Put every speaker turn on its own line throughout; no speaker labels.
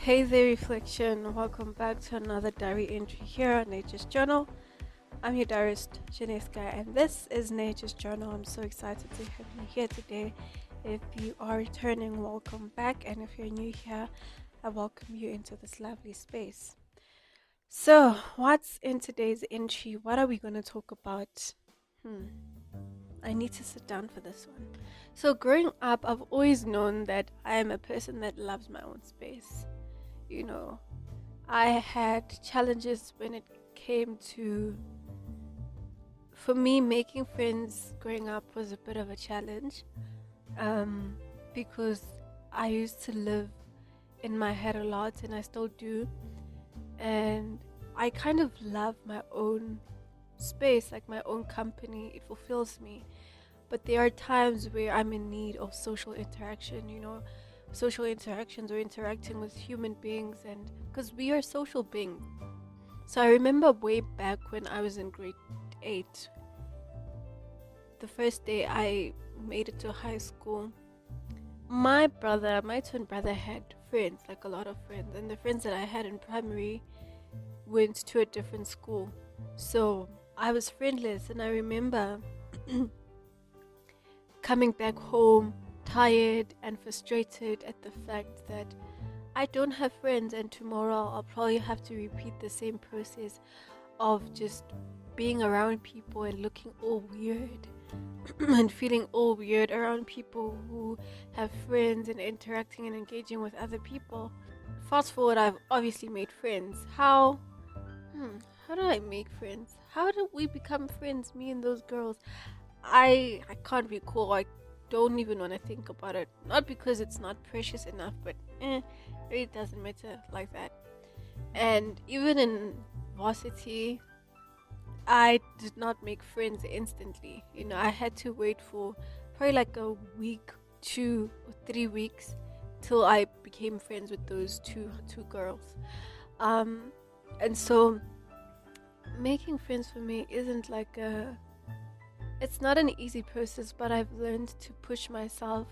Hey there, reflection. Welcome back to another diary entry here on Nature's Journal. I'm your diarist, Jeneska, and this is Nature's Journal. I'm so excited to have you here today. If you are returning, welcome back, and if you're new here, I welcome you into this lovely space. So, what's in today's entry? What are we going to talk about? Hmm. I need to sit down for this one. So, growing up, I've always known that I'm a person that loves my own space. You know, I had challenges when it came to, for me, making friends growing up was a bit of a challenge um, because I used to live in my head a lot and I still do. And I kind of love my own space, like my own company. It fulfills me. But there are times where I'm in need of social interaction, social interactions or interacting with human beings, and because we are social beings. So I remember way back when I was in grade 8, the first day I made it to high school, my twin brother had friends, like a lot of friends, and the friends that I had in primary went to a different school. So I was friendless, and I remember coming back home tired and frustrated at the fact that I don't have friends, and tomorrow I'll probably have to repeat the same process of just being around people and looking all weird and feeling all weird around people who have friends and interacting and engaging with other people. Fast forward, I've obviously made friends. How? How do I make friends? How did we become friends, me and those girls? I can't recall. I don't even want to think about it. Not because it's not precious enough, but it really doesn't matter like that. And even in varsity, I did not make friends instantly. I had to wait for probably like a week, 2 or 3 weeks till I became friends with those two girls. And so making friends for me isn't like it's not an easy process, but I've learned to push myself.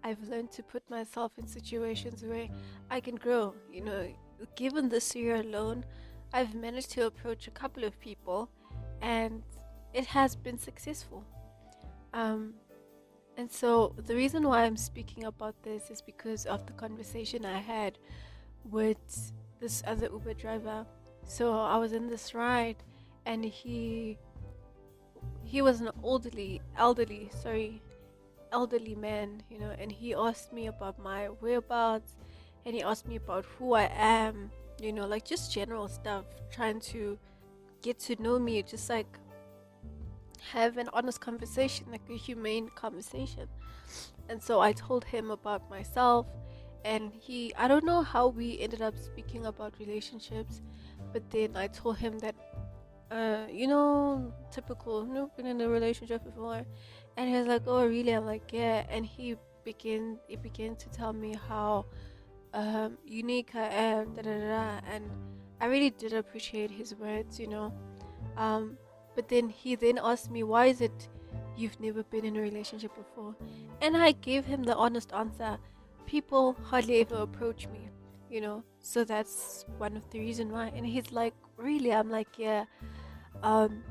I've learned to put myself in situations where I can grow. Given this year alone, I've managed to approach a couple of people and it has been successful. Um, and so the reason why I'm speaking about this is because of the conversation I had with this other Uber driver. So I was in this ride and he was an elderly man, and he asked me about my whereabouts and he asked me about who I am, like just general stuff, trying to get to know me, just like have an honest conversation, like a humane conversation. And so I told him about myself, and I don't know how we ended up speaking about relationships, but then I told him that typical, been in a relationship before. And he was like, oh really? I'm like, yeah. And he began to tell me how unique I am, da da da. And I really did appreciate his words. But then he asked me, why is it you've never been in a relationship before? And I gave him the honest answer: people hardly ever approach me. So that's one of the reasons why. And he's like, really? I'm like, yeah. And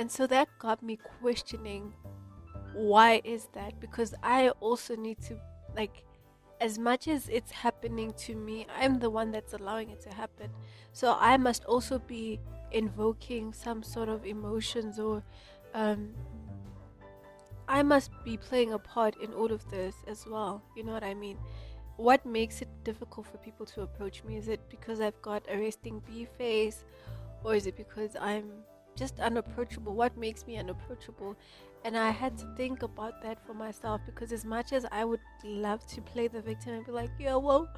so that got me questioning, why is that? Because I also need to, like, as much as it's happening to me, I'm the one that's allowing it to happen. So I must also be invoking some sort of emotions, or um, I must be playing a part in all of this as well. You know what I mean? What makes it difficult for people to approach me? Is it because I've got a resting bee face, or is it because I'm just unapproachable? What makes me unapproachable? And I had to think about that for myself, because as much as I would love to play the victim and be like, yeah, well,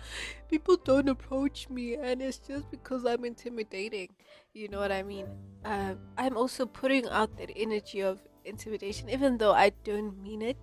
people don't approach me and it's just because I'm intimidating, you know what I mean? I'm also putting out that energy of intimidation, even though I don't mean it.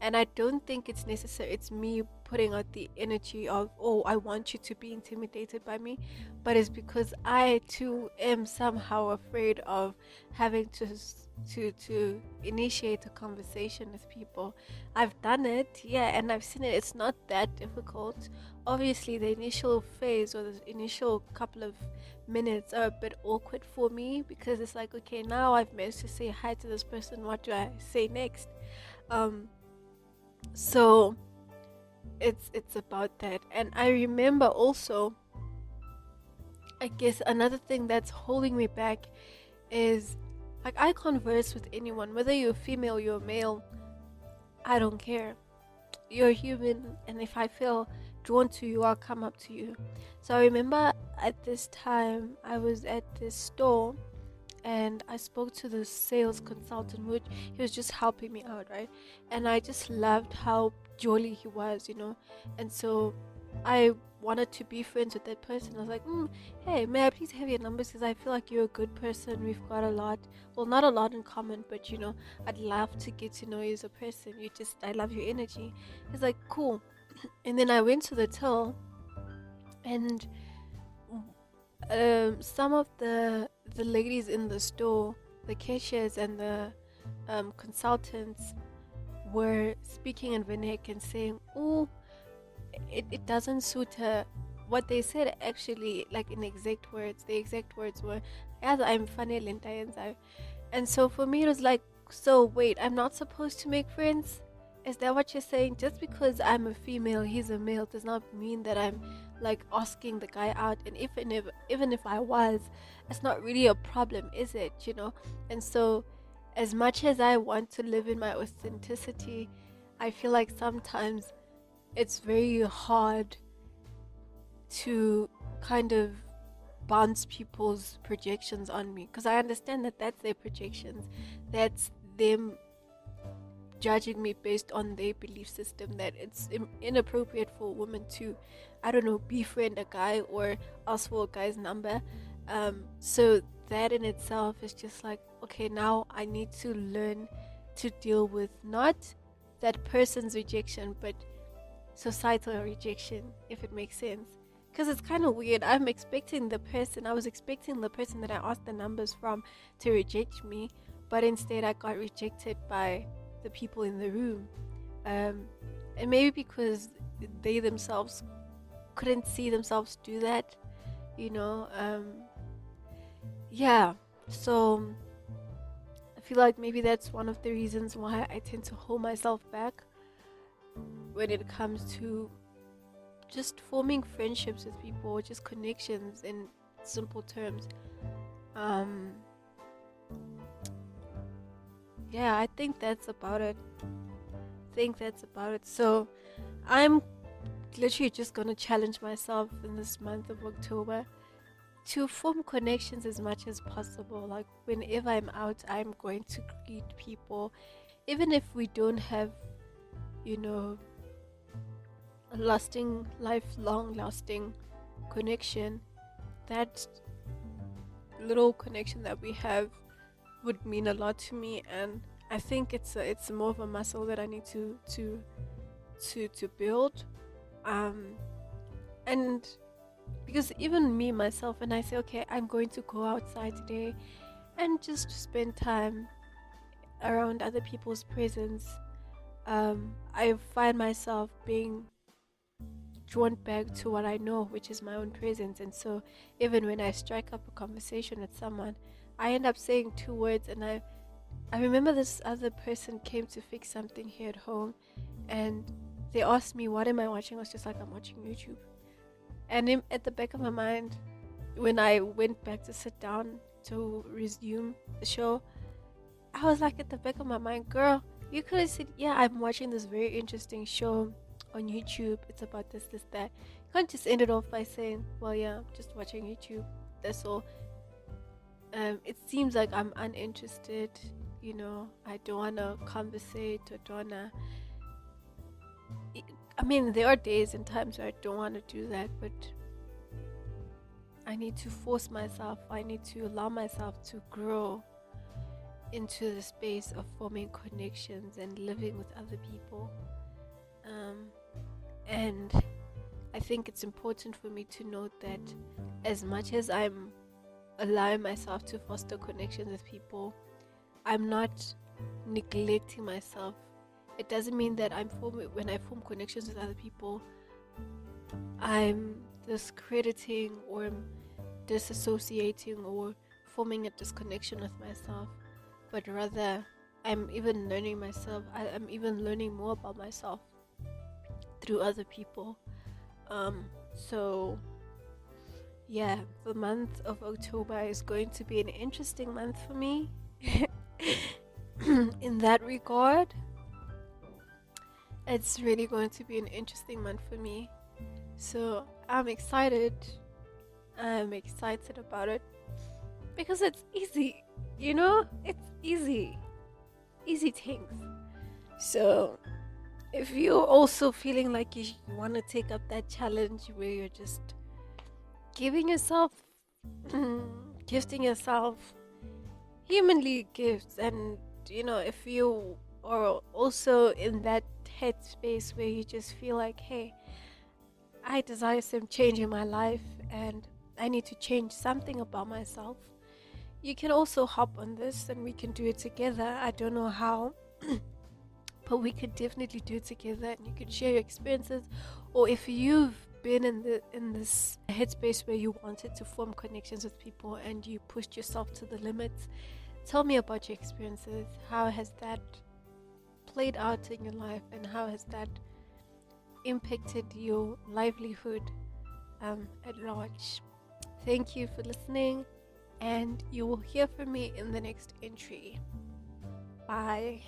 And I don't think it's necessary, it's me putting out the energy of, oh, I want you to be intimidated by me, but it's because I too am somehow afraid of having to initiate a conversation with people. I've done it, yeah, and I've seen it. It's not that difficult. Obviously, the initial phase or the initial couple of minutes are a bit awkward for me, because it's like, okay, now I've managed to say hi to this person. What do I say next? So it's about that. And I remember also, I guess another thing that's holding me back is, like, I converse with anyone, whether you're female, you're male, I don't care. You're human, and if I feel drawn to you, I'll come up to you. So I remember at this time I was at this store, and I spoke to the sales consultant, which he was just helping me out, right? And I just loved how jolly he was, and so I wanted to be friends with that person. I was like, hey, may I please have your number, because I feel like you're a good person. We've got a lot, well, not a lot in common, but I'd love to get to know you as a person. I love your energy. He's like, cool. And then I went to the till, and some of the ladies in the store, the cashiers and the consultants, were speaking in Vernac and saying, oh, it doesn't suit her. What they said, actually, like in exact words, the exact words were, "As I'm funny, and so for me it was like, so wait, I'm not supposed to make friends? Is that what you're saying? Just because I'm a female, he's a male, does not mean that I'm like asking the guy out. And even if I was, it's not really a problem, is it? And so, as much as I want to live in my authenticity, I feel like sometimes it's very hard to kind of bounce people's projections on me, because I understand that that's their projections, that's them judging me based on their belief system, that it's inappropriate for a woman to, I don't know, befriend a guy or ask for a guy's number. So that in itself is just like, okay, now I need to learn to deal with not that person's rejection, but societal rejection, if it makes sense. Because it's kind of weird. I was expecting the person that I asked the numbers from to reject me, but instead I got rejected by the people in the room. And maybe because they themselves couldn't see themselves do that, yeah. So I feel like maybe that's one of the reasons why I tend to hold myself back when it comes to just forming friendships with people, or just connections in simple terms. Yeah, I think that's about it. So I'm literally just gonna challenge myself in this month of October to form connections as much as possible. Like, whenever I'm out, I'm going to greet people, even if we don't have, a lifelong lasting connection. That little connection that we have would mean a lot to me, and I think it's more of a muscle that I need to build. And because even me myself, when I say, okay, I'm going to go outside today and just spend time around other people's presence, I find myself being drawn back to what I know, which is my own presence. And so even when I strike up a conversation with someone, I end up saying 2 words. And I remember this other person came to fix something here at home, and they asked me, what am I watching? I was just like, I'm watching YouTube. And at the back of my mind, when I went back to sit down to resume the show, I was like, at the back of my mind, girl, you could have said, yeah, I'm watching this very interesting show on YouTube. It's about this, that. You can't just end it off by saying, well, yeah, I'm just watching YouTube. That's all. It seems like I'm uninterested. I don't want to conversate. I mean, there are days and times where I don't want to do that, but I need to force myself. I need to allow myself to grow into the space of forming connections and living with other people. And I think it's important for me to note that as much as I'm allowing myself to foster connections with people, I'm not neglecting myself. It doesn't mean that when I form connections with other people, I'm discrediting or disassociating or forming a disconnection with myself, but rather I'm even learning myself. I'm even learning more about myself through other people. So yeah, the month of October is going to be an interesting month for me in that regard. It's really going to be an interesting month for me. So I'm excited. I'm excited about it because it's easy, it's easy things. So if you're also feeling like you want to take up that challenge where you're just giving yourself gifting yourself humanly gifts, and if you are also in that headspace where you just feel like, hey, I desire some change in my life and I need to change something about myself, you can also hop on this and we can do it together. I don't know how, but we could definitely do it together, and you could share your experiences. Or if you've been in this headspace where you wanted to form connections with people and you pushed yourself to the limits, tell me about your experiences. How has that played out in your life, and how has that impacted your livelihood at large? Thank you for listening, and you will hear from me in the next entry. Bye.